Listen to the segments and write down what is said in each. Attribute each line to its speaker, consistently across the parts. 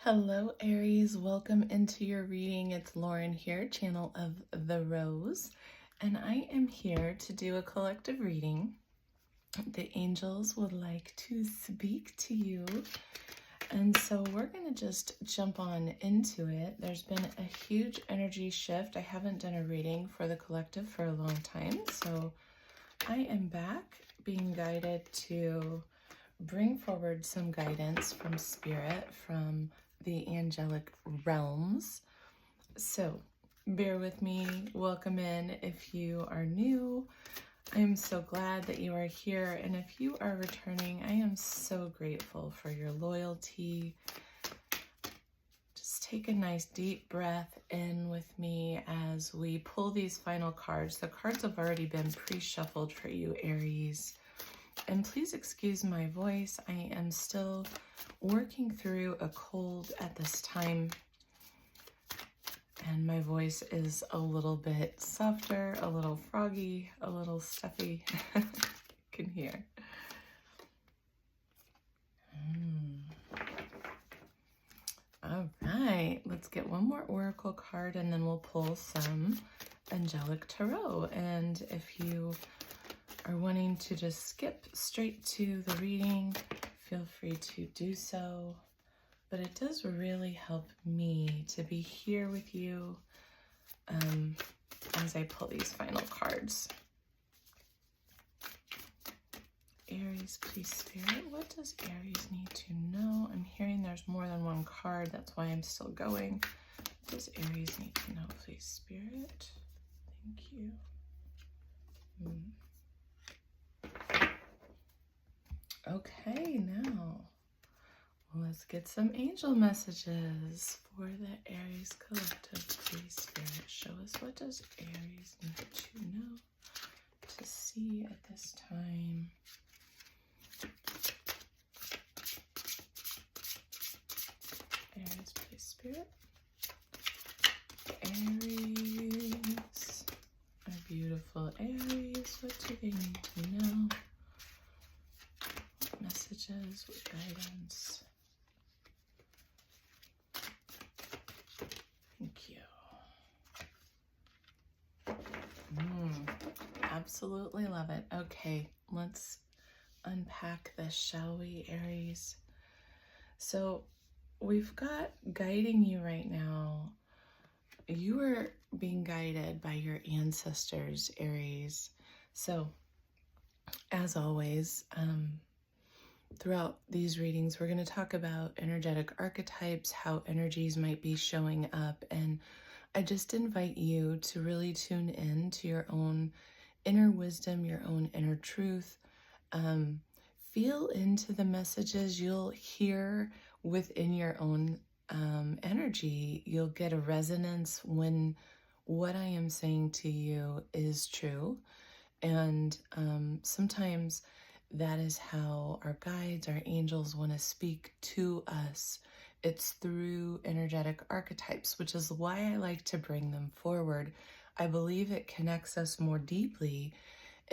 Speaker 1: Hello, Aries. Welcome into your reading. It's Lauren here, channel of the Rose, and I am here to do a collective reading. The angels would like to speak to you, and so we're going to just jump on into it. There's been a huge energy shift. I haven't done a reading for the collective for a long time, so I am back being guided to bring forward some guidance from Spirit, from the angelic realms. So bear with me, welcome in if you are new. I'm so glad that you are here, and if you are returning, I am so grateful for your loyalty. Just take a nice deep breath in with me as we pull these final cards. The cards have already been pre-shuffled for you, Aries. And please excuse my voice. I am still working through a cold at this time, and my voice is a little bit softer, a little froggy, a little stuffy. You can hear. All right, let's get one more oracle card and then we'll pull some angelic tarot. And if you are wanting to just skip straight to the reading, feel free to do so. But it does really help me to be here with you as I pull these final cards. Aries, please, Spirit, what does Aries need to know? I'm hearing there's more than one card. That's why I'm still going. What does Aries need to know, please, Spirit? Thank you. Okay, now let's get some angel messages for the Aries collective. Please, Spirit, show us, what does Aries need to know, to see at this time? Aries, please, Spirit. Aries, our beautiful Aries, what do they need to know? What messages, what guidance? Thank you. Absolutely love it. Okay, let's unpack this, shall we, Aries? So we've got guiding you right now. You are being guided by your ancestors, Aries. So as always, throughout these readings, we're going to talk about energetic archetypes, how energies might be showing up, and I just invite you to really tune in to your own inner wisdom, your own inner truth. Feel into the messages you'll hear within your own energy. You'll get a resonance when what I am saying to you is true. And sometimes that is how our guides, our angels want to speak to us. It's through energetic archetypes, which is why I like to bring them forward. I believe it connects us more deeply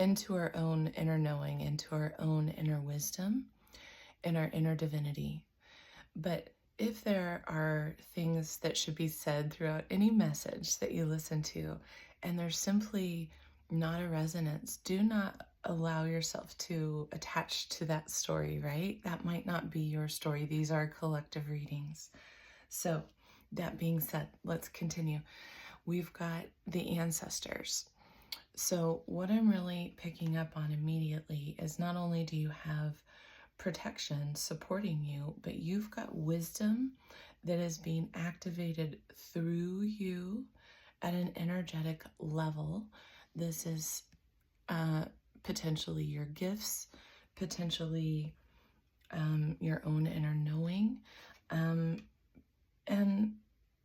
Speaker 1: into our own inner knowing, into our own inner wisdom, and our inner divinity. But if there are things that should be said throughout any message that you listen to, and there's simply not a resonance, do not allow yourself to attach to that story, right? That might not be your story. These are collective readings. So that being said, let's continue. We've got the ancestors. So what I'm really picking up on immediately is not only do you have protection supporting you, but you've got wisdom that is being activated through you at an energetic level. This is potentially your gifts, potentially your own inner knowing. And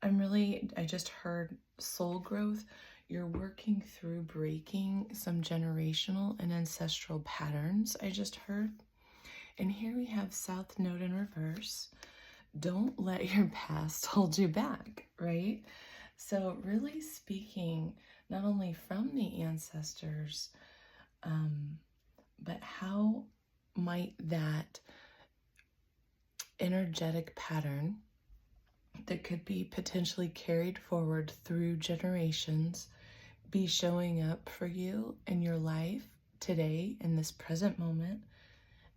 Speaker 1: I just heard soul growth. You're working through breaking some generational and ancestral patterns, I just heard. And here we have South Node in reverse. Don't let your past hold you back, right? So really speaking not only from the ancestors, but how might that energetic pattern that could be potentially carried forward through generations be showing up for you in your life today, in this present moment,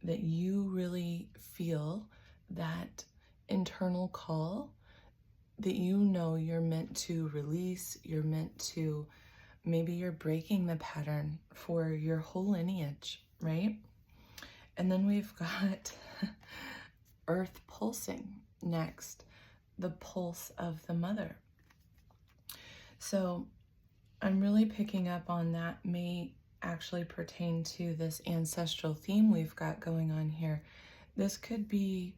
Speaker 1: that you really feel that internal call that you know you're meant to release, you're meant to, maybe you're breaking the pattern for your whole lineage, right? And then we've got Earth pulsing next, the pulse of the mother. So I'm really picking up on that may actually pertain to this ancestral theme we've got going on here. This could be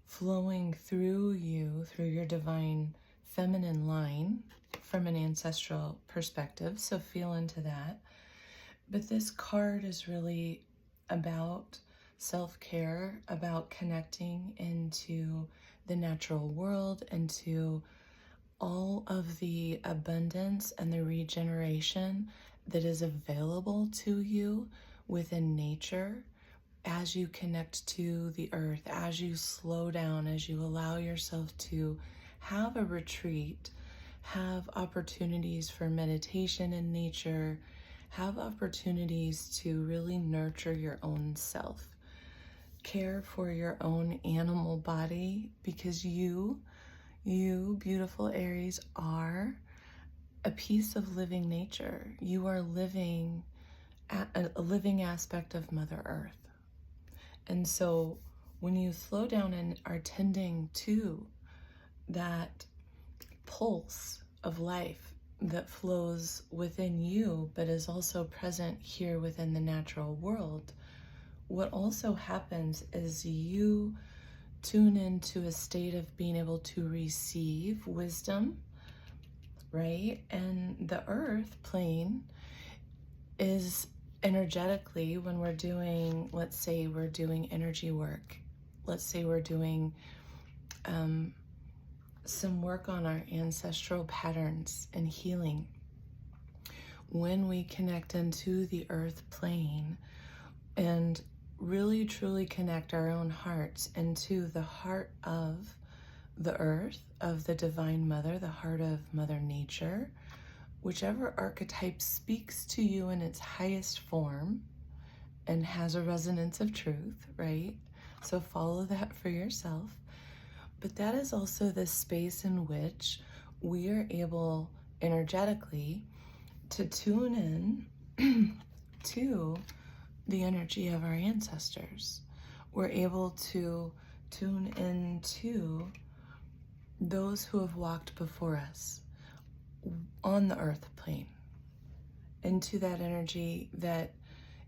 Speaker 1: flowing through you, through your divine feminine line from an ancestral perspective, so feel into that. But this card is really about self-care, about connecting into the natural world, into all of the abundance and the regeneration that is available to you within nature as you connect to the earth, as you slow down, as you allow yourself to have a retreat, have opportunities for meditation in nature, have opportunities to really nurture your own self, care for your own animal body, because you, beautiful Aries, are a piece of living nature. You are living a living aspect of Mother Earth. And so when you slow down and are tending to that pulse of life that flows within you, but is also present here within the natural world, what also happens is you tune into a state of being able to receive wisdom, right? And the earth plane is energetically, when we're doing, let's say we're doing energy work, let's say we're doing some work on our ancestral patterns and healing, when we connect into the earth plane and really truly connect our own hearts into the heart of the earth, of the divine mother, the heart of Mother Nature, whichever archetype speaks to you in its highest form and has a resonance of truth, right? So follow that for yourself. But that is also the space in which we are able energetically to tune in to the energy of our ancestors. We're able to tune into those who have walked before us on the earth plane, into that energy that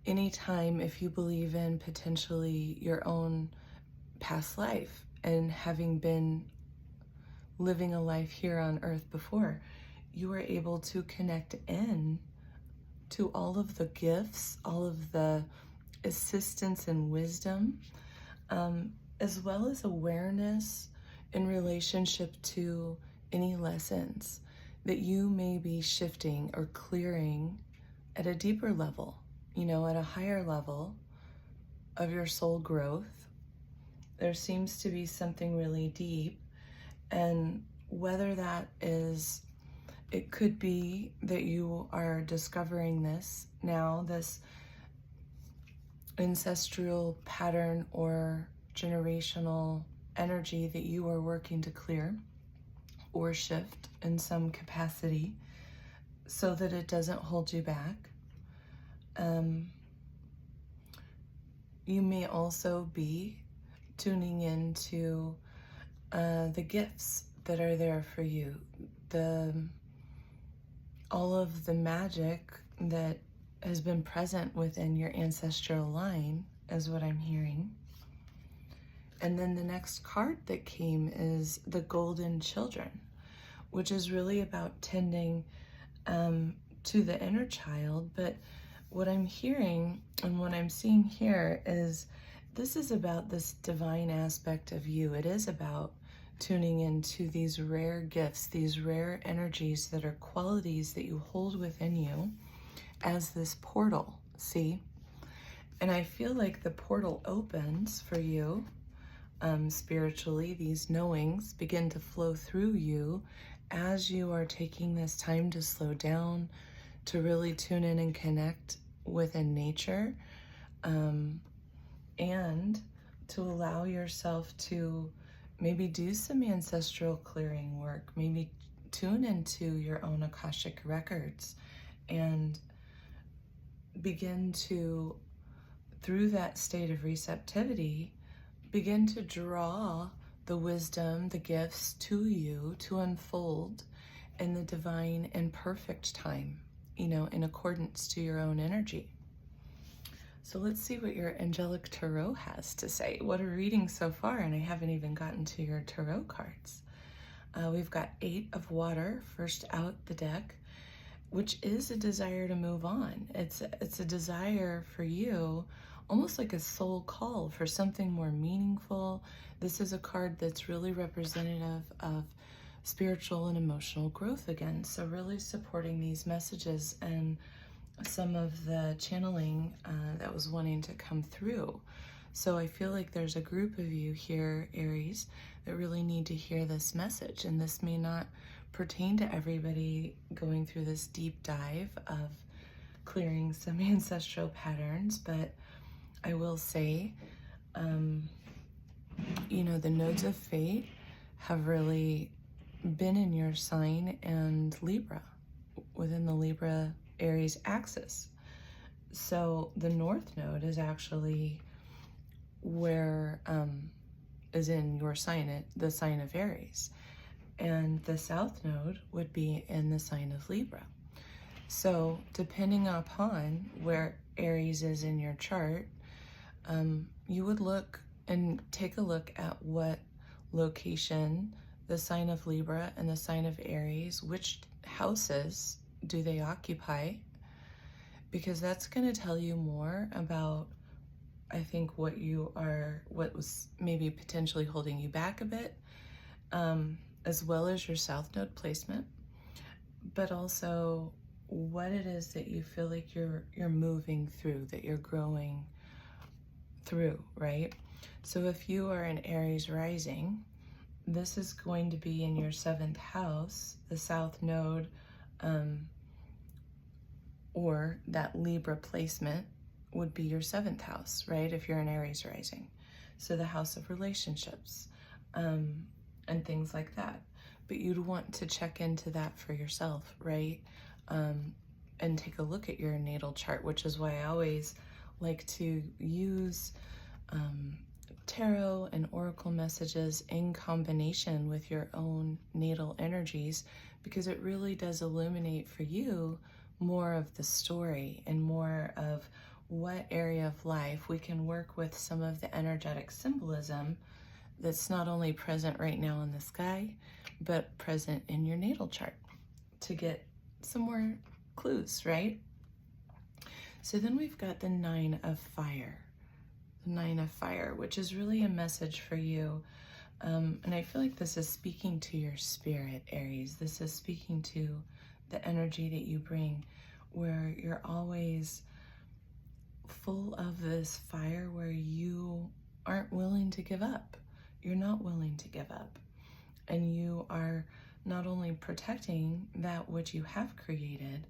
Speaker 1: anytime, if you believe in potentially your own past life and having been living a life here on earth before, you are able to connect in to all of the gifts, all of the assistance and wisdom, as well as awareness in relationship to any lessons that you may be shifting or clearing at a deeper level, you know, at a higher level of your soul growth. There seems to be something really deep, and whether that is, it could be that you are discovering this now, this ancestral pattern or generational energy that you are working to clear or shift in some capacity so that it doesn't hold you back. You may also be tuning into the gifts that are there for you, all of the magic that has been present within your ancestral line is what I'm hearing. And then the next card that came is the Golden Children, which is really about tending to the inner child. But what I'm hearing and what I'm seeing here is this is about this divine aspect of you. It is about tuning into these rare gifts, these rare energies that are qualities that you hold within you as this portal, see? And I feel like the portal opens for you spiritually, these knowings begin to flow through you as you are taking this time to slow down, to really tune in and connect within nature, and to allow yourself to maybe do some ancestral clearing work, maybe tune into your own Akashic records and begin to, through that state of receptivity, begin to draw the wisdom, the gifts to you to unfold in the divine and perfect time, in accordance to your own energy. So let's see what your angelic tarot has to say. What a reading so far, and I haven't even gotten to your tarot cards. We've got 8 of water first out the deck, which is a desire to move on. It's a desire for you, almost like a soul call for something more meaningful. This is a card that's really representative of spiritual and emotional growth again. So really supporting these messages and some of the channeling that was wanting to come through. So I feel like there's a group of you here, Aries, that really need to hear this message. And this may not pertain to everybody going through this deep dive of clearing some ancestral patterns, but I will say, the nodes of fate have really been in your sign and Libra, within the Libra Aries axis. So the North Node is actually where, is in your sign, the sign of Aries. And the South Node would be in the sign of Libra. So depending upon where Aries is in your chart, you would look and take a look at what location the sign of Libra and the sign of Aries, which houses do they occupy? Because that's going to tell you more about, I think, what was maybe potentially holding you back a bit, as well as your South Node placement, but also what it is that you feel like you're moving through, that you're growing through, right? So if you are an Aries rising, this is going to be in your 7th house, the South Node, or that Libra placement would be your 7th house, right? If you're an Aries rising. So the house of relationships, and things like that. But you'd want to check into that for yourself, right? And take a look at your natal chart, which is why I always like to use tarot and oracle messages in combination with your own natal energies, because it really does illuminate for you more of the story and more of what area of life we can work with some of the energetic symbolism that's not only present right now in the sky, but present in your natal chart to get some more clues, right? So then we've got the 9 of fire. The 9 of fire, which is really a message for you. And I feel like this is speaking to your spirit, Aries. This is speaking to the energy that you bring, where you're always full of this fire, where you aren't willing to give up. You're not willing to give up. And you are not only protecting that which you have created,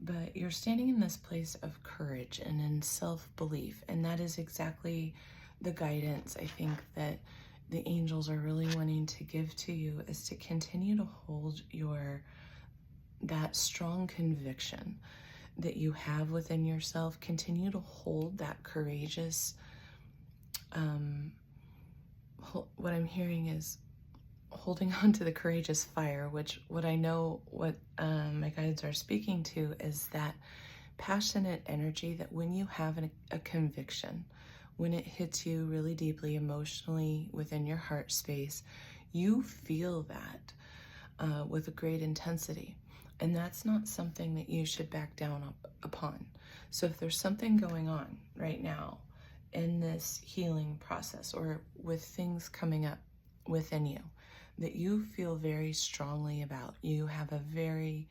Speaker 1: but you're standing in this place of courage and in self-belief. And that is exactly the guidance I think that the angels are really wanting to give to you, is to continue to hold that strong conviction that you have within yourself. Continue to hold that courageous, what I'm hearing is holding on to the courageous fire, which what I know, what my guides are speaking to, is that passionate energy that when you have a conviction, when it hits you really deeply emotionally within your heart space, you feel that with a great intensity. And that's not something that you should back down upon. So if there's something going on right now in this healing process, or with things coming up within you that you feel very strongly about, you have a very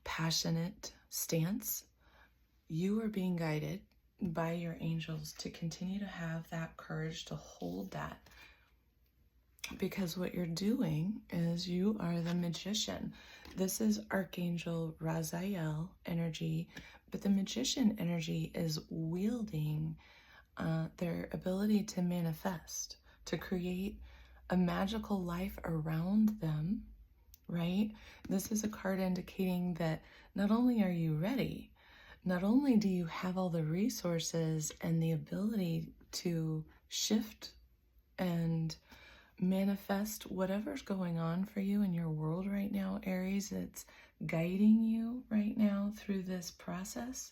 Speaker 1: passionate stance, you are being guided by your angels to continue to have that courage to hold that. Because what you're doing is you are the magician. This is Archangel Raziel energy, but the magician energy is wielding their ability to manifest, to create a magical life around them, right? This is a card indicating that not only are you ready, not only do you have all the resources and the ability to shift and manifest whatever's going on for you in your world right now, Aries, it's guiding you right now through this process.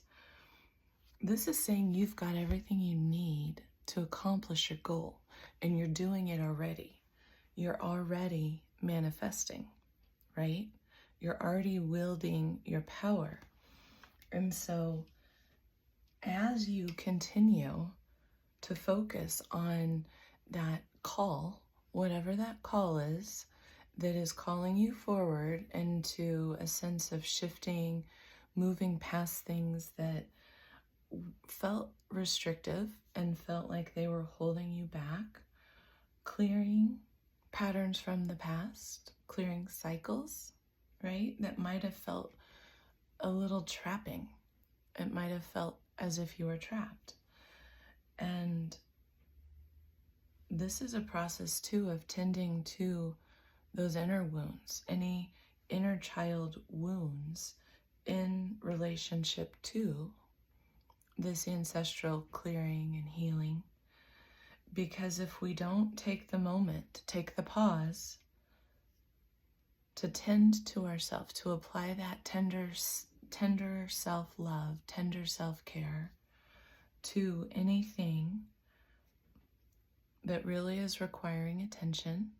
Speaker 1: This is saying you've got everything you need to accomplish your goal, and you're doing it already. You're already manifesting, right? You're already wielding your power. And so as you continue to focus on that call, whatever that call is, that is calling you forward into a sense of shifting, moving past things that felt restrictive and felt like they were holding you back, clearing patterns from the past, clearing cycles, right? That might have felt a little trapping. It might have felt as if you were trapped. And this is a process too of tending to those inner wounds, any inner child wounds in relationship to this ancestral clearing and healing. Because if we don't take the moment, take the pause to tend to ourselves, to apply that tender self-love, tender self-care to anything that really is requiring attention,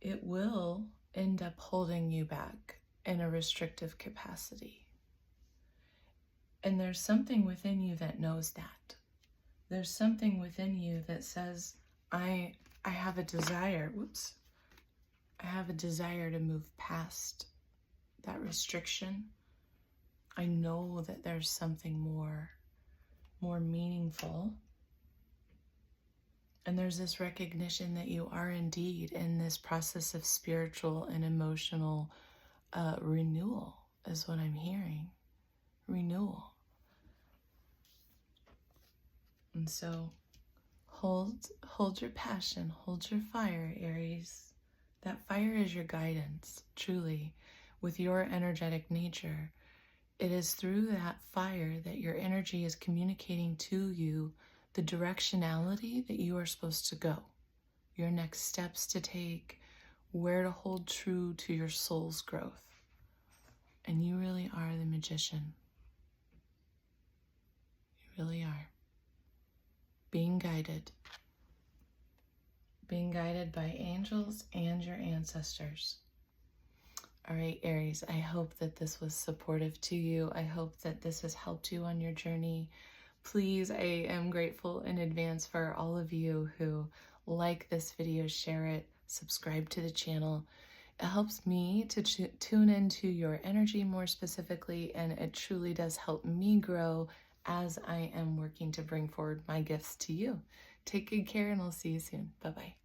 Speaker 1: it will end up holding you back in a restrictive capacity. And there's something within you that knows that. There's something within you that says, I have a desire, I have a desire to move past that restriction. I know that there's something more meaningful. And there's this recognition that you are indeed in this process of spiritual and emotional renewal, is what I'm hearing. Renewal. And so hold your passion, hold your fire, Aries. That fire is your guidance, truly, with your energetic nature. It is through that fire that your energy is communicating to you the directionality that you are supposed to go, your next steps to take, where to hold true to your soul's growth. And you really are the magician. You really are. Being guided by angels and your ancestors. All right, Aries, I hope that this was supportive to you. I hope that this has helped you on your journey. Please, I am grateful in advance for all of you who like this video, share it, subscribe to the channel. It helps me to tune into your energy more specifically, and it truly does help me grow as I am working to bring forward my gifts to you. Take good care, and I'll see you soon. Bye-bye.